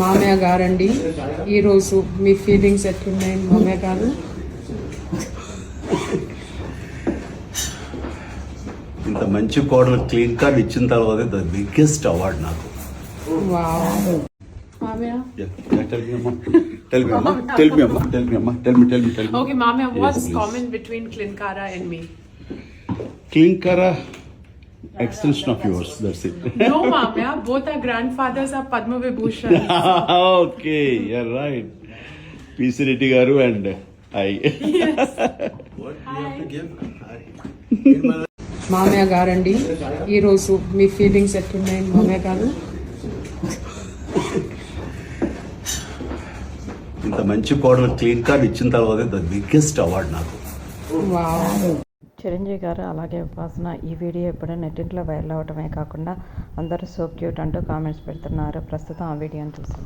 మామయ్య గారండి, ఈరోజు మీ ఫీలింగ్స్ ఎట్లున్నాయి మామయ్య గారు? ఇంత మంచి కోడలు క్లీన్ కార్డ్ ఇచ్చిన తర్వాత ద బిగ్గెస్ట్ అవార్డ్ నాకు. వావ్ మామయ్య. Tell me, Amma. Okay, Mama, what's Yes, please. common between Klinkara and me? Klinkara, extension of yours, that's it. No, Mama, both our grandfathers are Padma Vibhushan. Okay, you're right. P.C. Reddy garu and I. What do you have to give? మామయ్య గారండి, ఈరోజు మీ feelings ఎట్లున్నాయి మామయ్య గారు? ఇంత మంచి కోడలు clean card ఇచ్చిన తర్వాత ద బిగ్గెస్ట్ అవార్డ్ నాకు. వావ్. చిరంజీవి గారు అలాగే ఉపాసన ఈ వీడియో ఇప్పుడు నెట్టింట్లో వైరల్ అవడమే కాకుండా అందరూ సో క్యూట్ అంటూ కామెంట్స్ పెడుతున్నారు. ప్రస్తుతం ఆ వీడియోని చూసాం.